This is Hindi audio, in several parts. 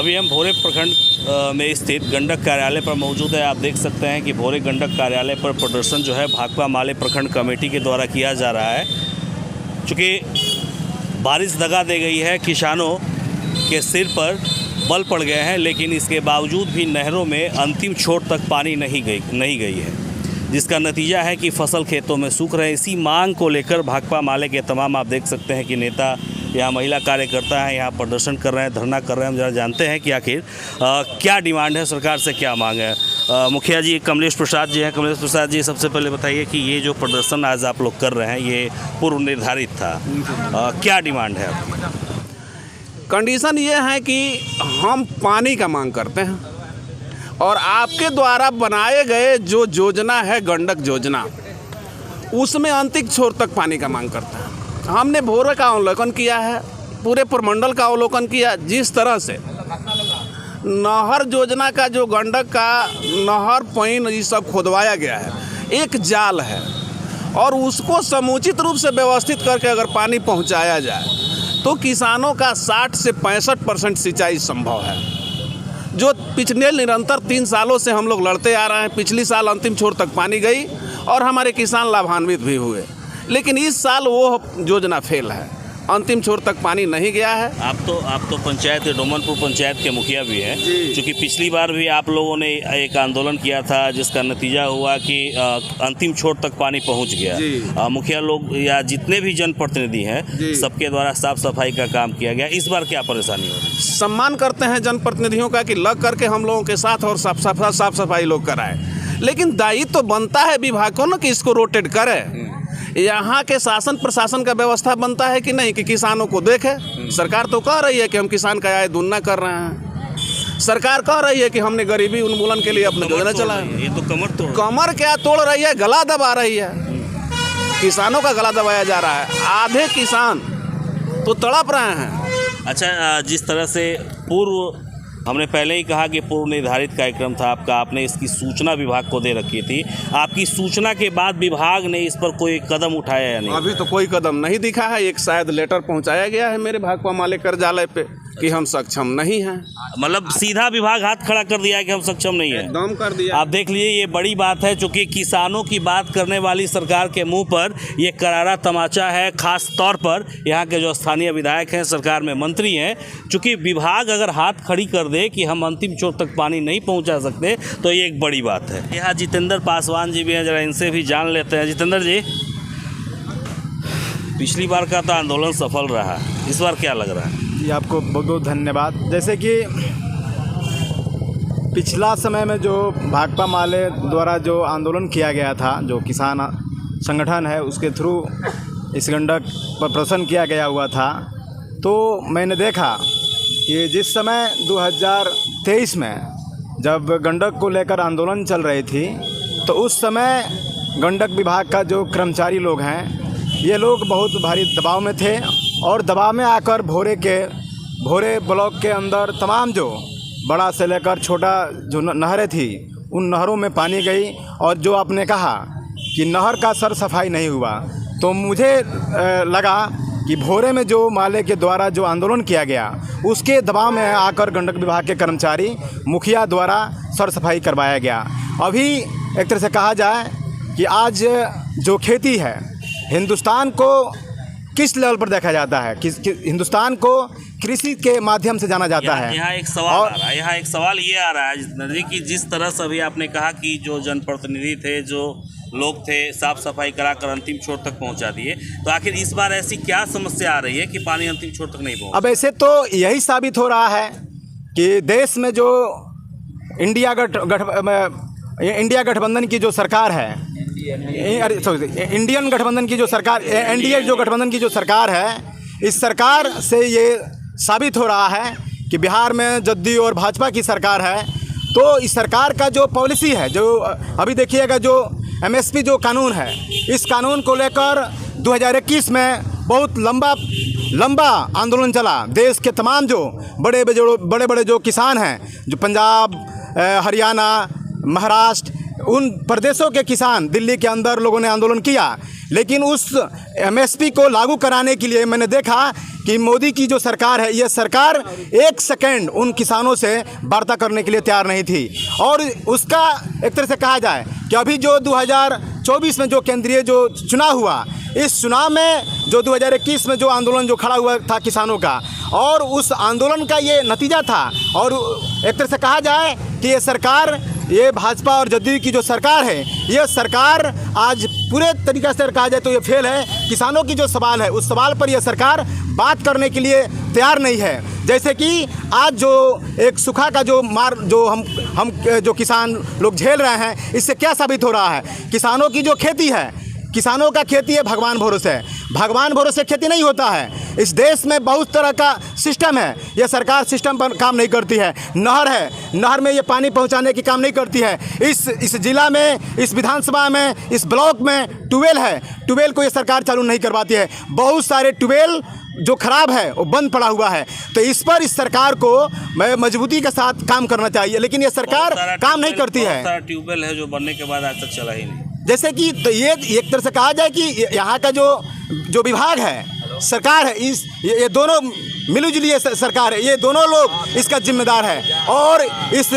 अभी हम भोरे प्रखंड में स्थित गंडक कार्यालय पर मौजूद है। आप देख सकते हैं कि भोरे गंडक कार्यालय पर प्रदर्शन जो है भाकपा माले प्रखंड कमेटी के द्वारा किया जा रहा है। चूँकि बारिश दगा दे गई है, किसानों के सिर पर बल पड़ गए हैं, लेकिन इसके बावजूद भी नहरों में अंतिम छोर तक पानी नहीं गई है, जिसका नतीजा है कि फसल खेतों में सूख रहे हैं। इसी मांग को लेकर भाकपा माले के तमाम आप देख सकते हैं कि नेता, यहाँ महिला कार्यकर्ता हैं, यहाँ प्रदर्शन कर रहे हैं, धरना कर रहे हैं। हम जरा जानते हैं कि आखिर क्या डिमांड है, सरकार से क्या मांग है। मुखिया जी कमलेश प्रसाद जी हैं। कमलेश प्रसाद जी, सबसे पहले बताइए कि ये जो प्रदर्शन आज आप लोग कर रहे हैं, ये पूर्व निर्धारित था, क्या डिमांड है आपकी? कंडीशन ये है कि हम पानी का मांग करते हैं और आपके द्वारा बनाए गए जो योजना है गंडक योजना, उसमें अंतिम छोर तक पानी का मांग करते हैं। हमने भोरे का अवलोकन किया है, पूरे प्रमंडल का अवलोकन किया। जिस तरह से नहर योजना का जो गंडक का नहर पॉइंट ये सब खोदवाया गया है, एक जाल है, और उसको समुचित रूप से व्यवस्थित करके अगर पानी पहुंचाया जाए तो किसानों का 60 से 65% सिंचाई संभव है। जो पिछले निरंतर 3 सालों से हम लोग लड़ते आ रहे हैं। पिछली साल अंतिम छोर तक पानी गई और हमारे किसान लाभान्वित भी हुए, लेकिन इस साल वो योजना फेल है, अंतिम छोर तक पानी नहीं गया है। आप तो पंचायत डोमनपुर पंचायत के मुखिया भी हैं, क्योंकि पिछली बार भी आप लोगों ने एक आंदोलन किया था, जिसका नतीजा हुआ कि अंतिम छोर तक पानी पहुंच गया। मुखिया लोग या जितने भी जनप्रतिनिधि हैं, सबके द्वारा साफ सफाई का काम किया गया। इस बार क्या परेशानी हो रही है? सम्मान करते हैं जनप्रतिनिधियों का कि लग करके हम लोगों के साथ और साफ सफाई लोग कराएं, लेकिन दायित्व तो बनता है विभाग को ना कि इसको रोटेट करे। यहाँ के शासन प्रशासन का व्यवस्था बनता है कि नहीं, कि किसानों को देखे। सरकार तो कह रही है कि हम किसान का आय दुगना कर रहे हैं। सरकार कह रही है कि हमने गरीबी उन्मूलन के लिए अपने योजना चलाया। ये तो कमर क्या तोड़ रही है, गला दबा रही है। किसानों का गला दबाया जा रहा है। आधे किसान तो तड़प रहे हैं। अच्छा, जिस तरह से पूर्व हमने पहले ही कहा कि पूर्व निर्धारित कार्यक्रम था आपका, आपने इसकी सूचना विभाग को दे रखी थी। आपकी सूचना के बाद विभाग ने इस पर कोई कदम उठाया या नहीं? अभी तो कोई कदम नहीं दिखा है। एक शायद लेटर पहुंचाया गया है मेरे भाकपा माले कार्यालय पे कि हम सक्षम नहीं हैं। मतलब सीधा विभाग हाथ खड़ा कर दिया है कि हम सक्षम नहीं है, एकदम कर दिया। आप देख लीजिए, ये बड़ी बात है, चूँकि किसानों की बात करने वाली सरकार के मुंह पर ये करारा तमाचा है। खास तौर पर यहाँ के जो स्थानीय विधायक हैं, सरकार में मंत्री हैं, चूँकि विभाग अगर हाथ खड़ी कर दे कि हम अंतिम छोर तक पानी नहीं पहुँचा सकते, तो ये एक बड़ी बात है। यहाँ जितेंद्र पासवान जी भी हैं, जरा इनसे भी जान लेते हैं। जितेंद्र जी, पिछली बार का तो आंदोलन सफल रहा, इस बार क्या लग रहा है? जी, आपको बहुत बहुत धन्यवाद। जैसे कि पिछला समय में जो भाकपा माले द्वारा जो आंदोलन किया गया था, जो किसान संगठन है, उसके थ्रू इस गंडक पर प्रदर्शन किया गया हुआ था, तो मैंने देखा कि जिस समय 2023 में जब गंडक को लेकर आंदोलन चल रही थी, तो उस समय गंडक विभाग का जो कर्मचारी लोग हैं, ये लोग बहुत भारी दबाव में थे, और दबाव में आकर भोरे ब्लॉक के अंदर तमाम जो बड़ा से लेकर छोटा जो नहरें थी, उन नहरों में पानी गई। और जो आपने कहा कि नहर का सर सफाई नहीं हुआ, तो मुझे लगा कि भोरे में जो माले के द्वारा जो आंदोलन किया गया, उसके दबाव में आकर गंडक विभाग के कर्मचारी मुखिया द्वारा सर सफाई करवाया गया। अभी एक तरह से कहा जाए कि आज जो खेती है, हिंदुस्तान को किस लेवल पर देखा जाता है, हिंदुस्तान को कृषि के माध्यम से जाना जाता है। यहाँ एक सवाल ये आ रहा है जितेंद्र जी, कि जिस तरह से अभी आपने कहा कि जो जनप्रतिनिधि थे, जो लोग थे, साफ सफाई कराकर अंतिम छोर तक पहुंचा दिए, तो आखिर इस बार ऐसी क्या समस्या आ रही है कि पानी अंतिम छोर तक नहीं पहुंचा? अब ऐसे तो यही साबित हो रहा है कि देश में जो इंडिया गठबंधन की जो सरकार है, इंडियन गठबंधन की जो सरकार, एनडीए जो गठबंधन की जो सरकार है, इस सरकार से ये साबित हो रहा है कि बिहार में जदयू और भाजपा की सरकार है। तो इस सरकार का जो पॉलिसी है, जो अभी देखिएगा, जो एमएसपी जो कानून है, इस कानून को लेकर 2021 में बहुत लंबा आंदोलन चला। देश के तमाम जो बड़े जो किसान हैं, जो पंजाब, हरियाणा, महाराष्ट्र, उन प्रदेशों के किसान, दिल्ली के अंदर लोगों ने आंदोलन किया। लेकिन उस एमएसपी को लागू कराने के लिए मैंने देखा कि मोदी की जो सरकार है, ये सरकार एक सेकेंड उन किसानों से वार्ता करने के लिए तैयार नहीं थी। और उसका एक तरह से कहा जाए कि अभी जो 2024 में जो केंद्रीय जो चुनाव हुआ, इस चुनाव में जो 2021 में जो आंदोलन जो खड़ा हुआ था किसानों का, और उस आंदोलन का ये नतीजा था। और एक तरह से कहा जाए कि ये सरकार, ये भाजपा और जदयू की जो सरकार है, ये सरकार आज पूरे तरीक़े से कहा जाए तो ये फेल है। किसानों की जो सवाल है, उस सवाल पर यह सरकार बात करने के लिए तैयार नहीं है। जैसे कि आज जो एक सूखा का जो हम जो किसान लोग झेल रहे हैं, इससे क्या साबित हो रहा है? किसानों की जो खेती है, किसानों का खेती है भगवान भरोसे। भगवान भरोसे खेती नहीं होता है। इस देश में बहुत तरह का सिस्टम है, यह सरकार सिस्टम पर काम नहीं करती है। नहर है, नहर में ये पानी पहुंचाने की काम नहीं करती है। इस जिला में, इस विधानसभा में, इस ब्लॉक में ट्यूबवेल है, ट्यूबवेल को ये सरकार चालू नहीं करवाती है। बहुत सारे ट्यूबवेल जो खराब है वो बंद पड़ा हुआ है। तो इस पर इस सरकार को मजबूती के साथ काम करना चाहिए, लेकिन ये सरकार काम नहीं करती है। ट्यूबवेल है जो बनने के बाद आज तक चला ही नहीं। जैसे कि तो ये एक तरह से कहा जाए कि यहाँ का जो विभाग है, सरकार है, ये दोनों मिलजुली सरकार है, ये दोनों लोग इसका जिम्मेदार है। और इस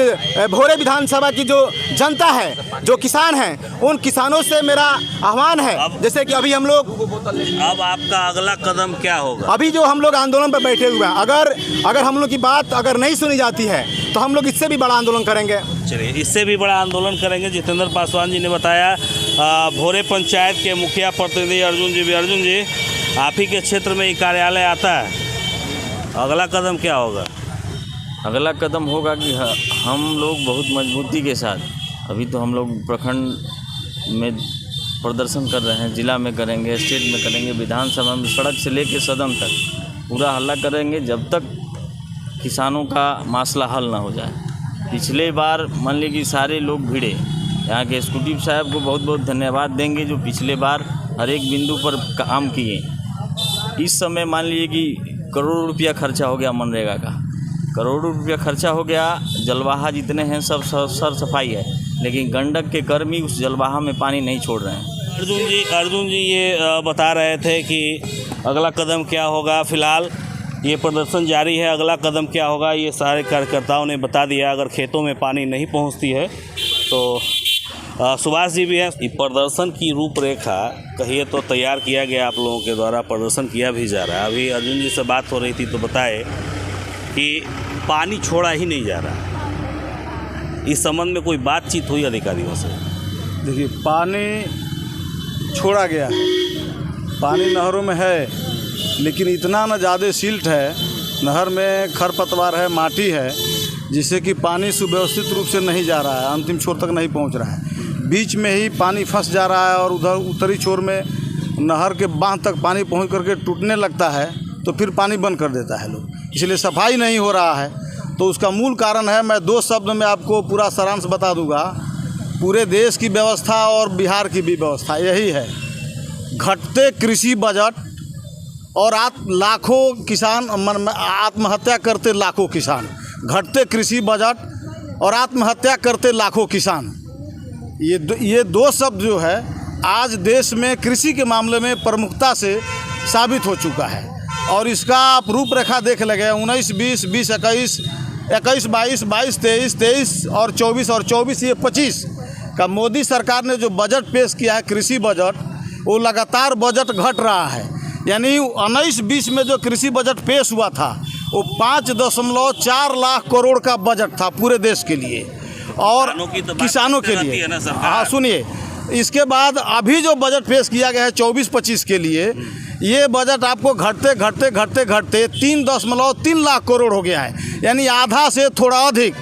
भोरे विधानसभा की जो जनता है, जो किसान हैं, उन किसानों से मेरा आह्वान है, जैसे कि अभी हम लोग, अब आपका अगला कदम क्या होगा? अभी जो हम लोग आंदोलन पर बैठे हुए हैं, अगर हम लोग की बात अगर नहीं सुनी जाती है तो हम लोग इससे भी बड़ा आंदोलन करेंगे। चलिए, इससे भी बड़ा आंदोलन करेंगे। जितेंद्र पासवान जी ने बताया। भोरे पंचायत के मुखिया प्रतिनिधि अर्जुन जी, आप ही के क्षेत्र में ये कार्यालय आता है, अगला कदम क्या होगा? अगला कदम होगा कि हम लोग बहुत मजबूती के साथ, अभी तो हम लोग प्रखंड में प्रदर्शन कर रहे हैं, जिला में करेंगे, स्टेट में करेंगे, विधानसभा में, सड़क से लेकर सदन तक पूरा हल्ला करेंगे जब तक किसानों का मसला हल ना हो जाए। पिछले बार मान लीजिए कि सारे लोग भिड़े, यहाँ के एग्जीक्यूटिव साहब को बहुत बहुत धन्यवाद देंगे जो पिछले बार हर एक बिंदु पर काम किए। इस समय मान लीजिए कि करोड़ों रुपया खर्चा हो गया मनरेगा का, करोड़ों रुपया खर्चा हो गया। जलवाहा जितने हैं सब सर सफाई है, लेकिन गंडक के कर्मी उस जलवाहा में पानी नहीं छोड़ रहे हैं। अर्जुन जी ये बता रहे थे कि अगला कदम क्या होगा। फ़िलहाल ये प्रदर्शन जारी है, अगला कदम क्या होगा ये सारे कार्यकर्ताओं ने बता दिया। अगर खेतों में पानी नहीं पहुंचती है तो सुभाष जी भी हैं। प्रदर्शन की रूपरेखा कहिए तो तैयार किया गया, आप लोगों के द्वारा प्रदर्शन किया भी जा रहा है। अभी अर्जुन जी से बात हो रही थी तो बताए कि पानी छोड़ा ही नहीं जा रहा। इस संबंध में कोई बातचीत हुई अधिकारियों से? देखिए, पानी छोड़ा गया है, पानी नहरों में है, लेकिन इतना न ज़्यादा सिल्ट है, नहर में खरपतवार है, माटी है, जिससे कि पानी सुव्यवस्थित रूप से नहीं जा रहा है, अंतिम छोर तक नहीं पहुंच रहा है। बीच में ही पानी फंस जा रहा है और उधर उत्तरी छोर में नहर के बांध तक पानी पहुंच करके टूटने लगता है, तो फिर पानी बंद कर देता है लोग, इसलिए सफाई नहीं हो रहा है। तो उसका मूल कारण है, मैं 2 शब्द में आपको पूरा सारांश बता दूंगा। पूरे देश की व्यवस्था और बिहार की भी व्यवस्था यही है, घटते कृषि बजट और लाखों किसान आत्महत्या करते, लाखों किसान, घटते कृषि बजट और आत्महत्या करते लाखों किसान, ये 2 शब्द जो है आज देश में कृषि के मामले में प्रमुखता से साबित हो चुका है। और इसका आप रूपरेखा देख लगे, 19, 20, 20, 21, 21, 22, 22, 23, 23 और 24 ये 25 का मोदी सरकार ने जो बजट पेश किया है, कृषि बजट, वो लगातार बजट घट रहा है। यानी 19-20 में जो कृषि बजट पेश हुआ था वो 5.4 लाख करोड़ का बजट था पूरे देश के लिए और किसानों के लिए। हाँ, सुनिए, इसके बाद अभी जो बजट पेश किया गया है 24-25 के लिए, ये बजट आपको घटते 3.3 लाख करोड़ हो गया है, यानी आधा से थोड़ा अधिक।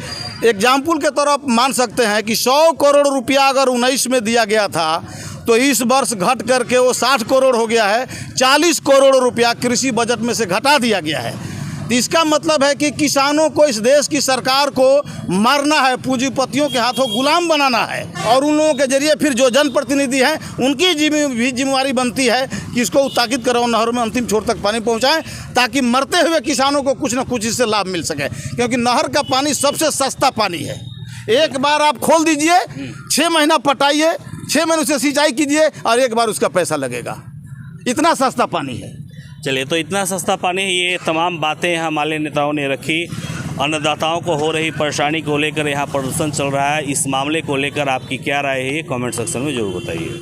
एग्जाम्पल के तरफ मान सकते हैं कि 100 करोड़ रुपया अगर 19 में दिया गया था तो इस वर्ष घट करके वो 60 करोड़ हो गया है। 40 करोड़ रुपया कृषि बजट में से घटा दिया गया है। तो इसका मतलब है कि किसानों को, इस देश की सरकार को मारना है, पूंजीपतियों के हाथों गुलाम बनाना है, और उन लोगों के जरिए फिर जो जनप्रतिनिधि हैं उनकी भी जिम्मेवारी बनती है कि इसको ताकीद करो, नहरों में अंतिम छोर तक पानी पहुंचाएं, ताकि मरते हुए किसानों को कुछ न कुछ इससे लाभ मिल सके। क्योंकि नहर का पानी सबसे सस्ता पानी है। एक बार आप खोल दीजिए, 6 महीना पटाइए, 6 महीने से सिंचाई कीजिए और एक बार उसका पैसा लगेगा, इतना सस्ता पानी है। चलिए, तो इतना सस्ता पानी है, ये तमाम बातें यहाँ माले नेताओं ने रखी। अन्नदाताओं को हो रही परेशानी को लेकर यहाँ प्रदर्शन चल रहा है। इस मामले को लेकर आपकी क्या राय है, ये कमेंट सेक्शन में ज़रूर बताइए।